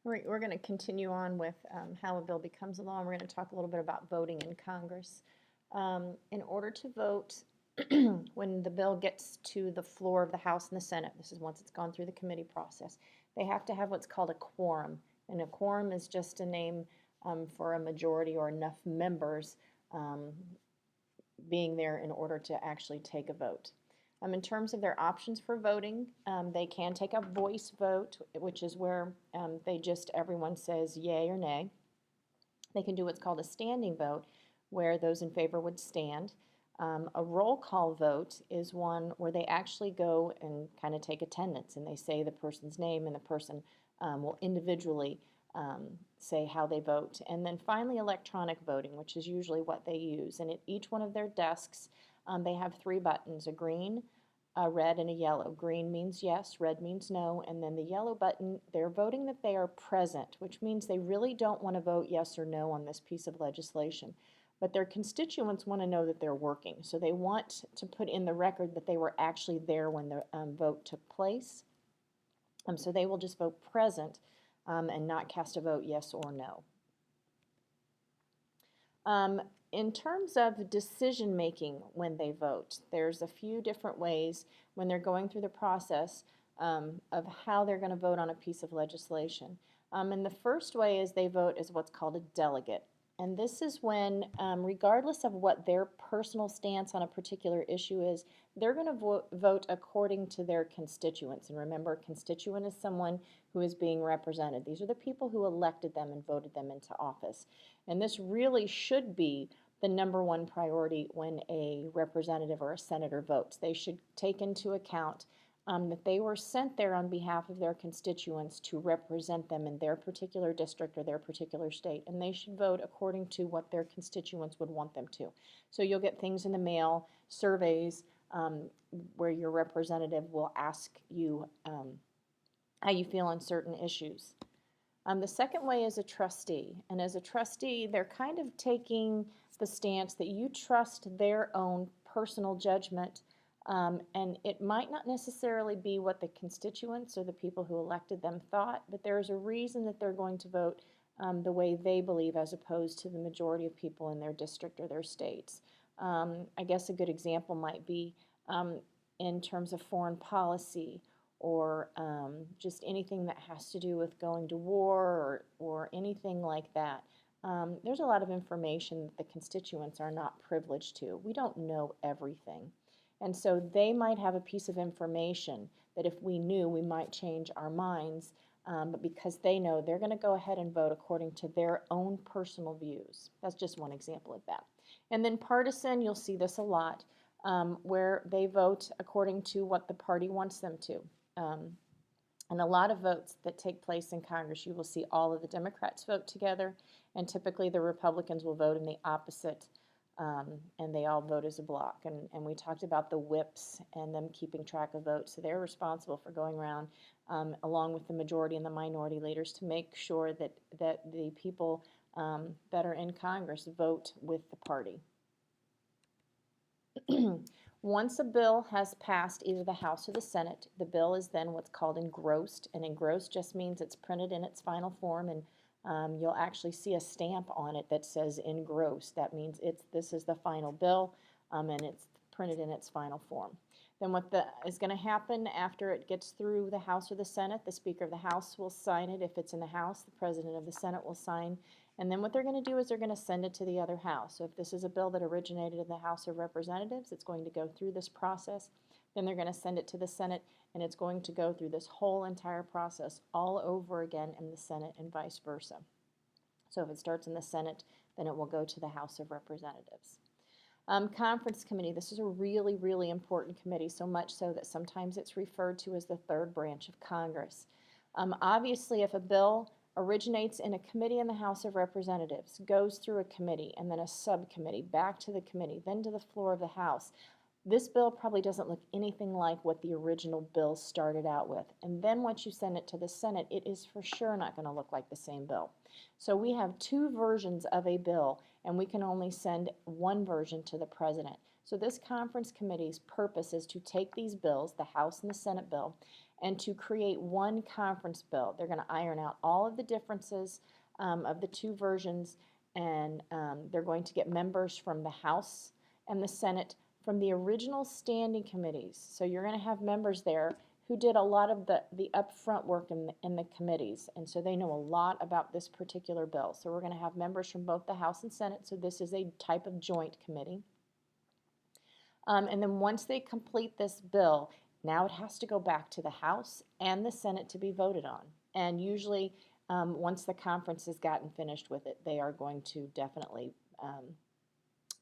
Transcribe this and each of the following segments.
We're going to continue on with how a bill becomes a law, and we're going to talk a little bit about voting in Congress. In order to vote, when the bill gets to the floor of the House and the Senate, this is once it's gone through the committee process, they have to have what's called a quorum. And a quorum is just a name for a majority or enough members um, being there in order to actually take a vote. In terms of their options for voting, they can take a voice vote, which is where everyone says yay or nay. They can do what's called a standing vote, where those in favor would stand. A roll call vote is one where they actually go and kind of take attendance, and they say the person's name, and the person will individually say how they vote. And then finally, electronic voting, which is usually what they use. And at each one of their desks, they have three buttons: a green, a red, and a yellow. Green means yes, red means no, and then the yellow button, they're voting that they are present, which means they really don't want to vote yes or no on this piece of legislation. But their constituents want to know that they're working, so they want to put in the record that they were actually there when the vote took place. So they will just vote present and not cast a vote yes or no. In terms of decision making when they vote, there's a few different ways when they're going through the process of how they're going to vote on a piece of legislation. And the first way is they vote as what's called a delegate. And this is when, regardless of what their personal stance on a particular issue is, they're going to vote according to their constituents. And remember, a constituent is someone who is being represented. These are the people who elected them and voted them into office. And this really should be the number one priority when a representative or a senator votes. They should take into account that they were sent there on behalf of their constituents to represent them in their particular district or their particular state, and they should vote according to what their constituents would want them to. So you'll get things in the mail, surveys, where your representative will ask you how you feel on certain issues. The second way is a trustee, and as a trustee, they're kind of taking the stance that you trust their own personal judgment, and it might not necessarily be what the constituents or the people who elected them thought, but there's a reason that they're going to vote the way they believe as opposed to the majority of people in their district or their states. I guess a good example might be in terms of foreign policy, or just anything that has to do with going to war, or anything like that. There's a lot of information that the constituents are not privileged to. We don't know everything. And so they might have a piece of information that if we knew, we might change our minds, but because they know, they're going to go ahead and vote according to their own personal views. That's just one example of that. And then partisan, you'll see this a lot, where they vote according to what the party wants them to. And a lot of votes that take place in Congress, you will see all of the Democrats vote together, and typically the Republicans will vote in the opposite, and they all vote as a block. And we talked about the whips and them keeping track of votes, so they're responsible for going around along with the majority and the minority leaders to make sure that the people that are in Congress vote with the party. Once a bill has passed either the House or the Senate, the bill is then what's called engrossed, and engrossed just means it's printed in its final form, and you'll actually see a stamp on it that says engrossed. That means this is the final bill, and it's printed in its final form. Then what is going to happen after it gets through the House or the Senate, the Speaker of the House will sign it. If it's in the House, the President of the Senate will sign. And then what they're going to do is they're going to send it to the other house. So if this is a bill that originated in the House of Representatives, it's going to go through this process. Then they're going to send it to the Senate, and it's going to go through this whole entire process all over again in the Senate and vice versa. So if it starts in the Senate, then it will go to the House of Representatives. Conference committee, this is a really, really important committee, so much so that sometimes it's referred to as the third branch of Congress. Obviously, if a bill originates in a committee in the House of Representatives, goes through a committee, and then a subcommittee, back to the committee, then to the floor of the House, this bill probably doesn't look anything like what the original bill started out with. And then once you send it to the Senate, it is for sure not going to look like the same bill. So we have two versions of a bill, and we can only send one version to the President. So this conference committee's purpose is to take these bills, the House and the Senate bill, and to create one conference bill. They're going to iron out all of the differences of the two versions, and they're going to get members from the House and the Senate from the original standing committees. So you're going to have members there who did a lot of the upfront work in the committees, and so they know a lot about this particular bill. So we're going to have members from both the House and Senate, so this is a type of joint committee. And then once they complete this bill, now it has to go back to the House and the Senate to be voted on. And usually, once the conference has gotten finished with it, they are going to definitely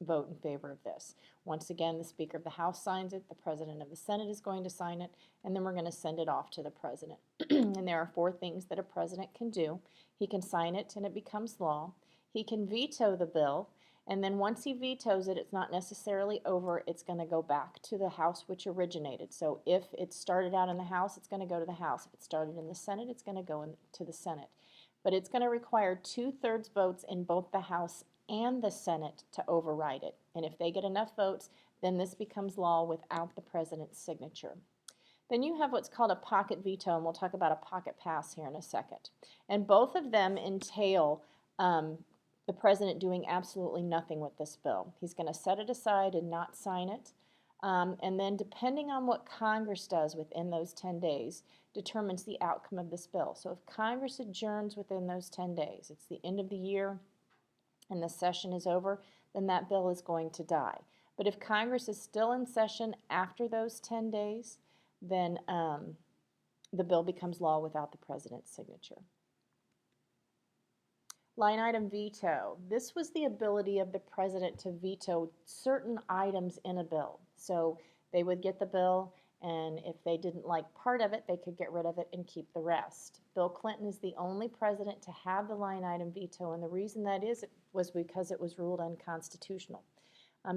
vote in favor of this. Once again, the Speaker of the House signs it, the President of the Senate is going to sign it, and then we're going to send it off to the President. And there are 4 things that a President can do. He can sign it and it becomes law. He can veto the bill, and then once he vetoes it, it's not necessarily over. It's going to go back to the House which originated. So if it started out in the House, it's going to go to the House. If it started in the Senate, it's going to go to the Senate. But it's going to require 2/3 votes in both the House and the Senate to override it. And if they get enough votes, then this becomes law without the President's signature. Then you have what's called a pocket veto, and we'll talk about a pocket pass here in a second. And both of them entail the President doing absolutely nothing with this bill. He's going to set it aside and not sign it. And then depending on what Congress does within those 10 days determines the outcome of this bill. So if Congress adjourns within those 10 days, it's the end of the year and the session is over, then that bill is going to die. But if Congress is still in session after those 10 days, then the bill becomes law without the President's signature. Line item veto. This was the ability of the President to veto certain items in a bill. So they would get the bill, and if they didn't like part of it, they could get rid of it and keep the rest. Bill Clinton is the only president to have the line item veto, and the reason that is was because it was ruled unconstitutional.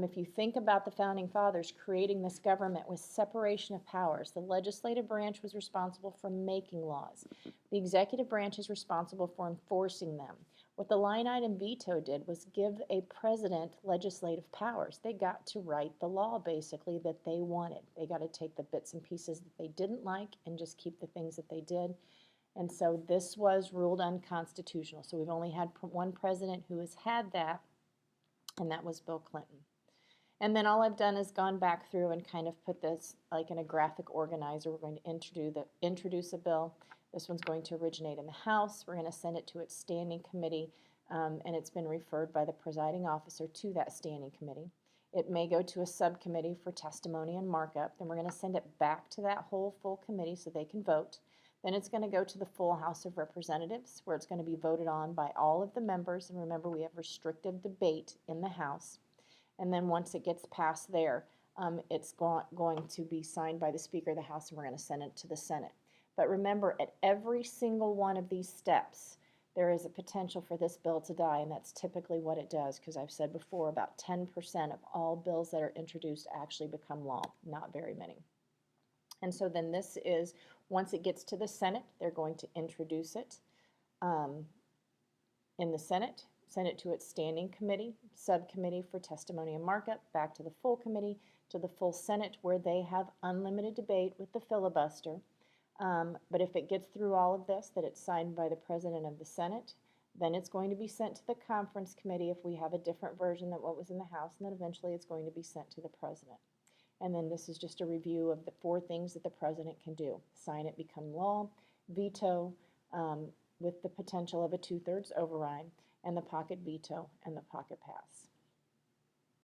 If you think about the Founding Fathers creating this government with separation of powers, the legislative branch was responsible for making laws. The executive branch is responsible for enforcing them. What the line item veto did was give a president legislative powers. They got to write the law, basically, that they wanted. They got to take the bits and pieces that they didn't like and just keep the things that they did. And so this was ruled unconstitutional. So we've only had one president who has had that, and that was Bill Clinton. And then all I've done is gone back through and kind of put this like in a graphic organizer. We're going to introduce a bill. This one's going to originate in the House. We're going to send it to its standing committee, and it's been referred by the presiding officer to that standing committee. It may go to a subcommittee for testimony and markup. Then we're going to send it back to that whole full committee so they can vote. Then it's going to go to the full House of Representatives, where it's going to be voted on by all of the members. And remember, we have restrictive debate in the House. And then once it gets passed there, it's going to be signed by the Speaker of the House, and we're going to send it to the Senate. But remember, at every single one of these steps, there is a potential for this bill to die, and that's typically what it does, because I've said before, about 10% of all bills that are introduced actually become law, not very many. And so then this is, once it gets to the Senate, they're going to introduce it in the Senate, send it to its standing committee, subcommittee for testimony and markup, back to the full committee, to the full Senate, where they have unlimited debate with the filibuster. But if it gets through all of this, that it's signed by the President of the Senate, then it's going to be sent to the conference committee if we have a different version than what was in the House, and then eventually it's going to be sent to the President. And then this is just a review of the 4 things that the President can do. Sign it, become law, veto with the potential of a 2/3 override, and the pocket veto and the pocket pass.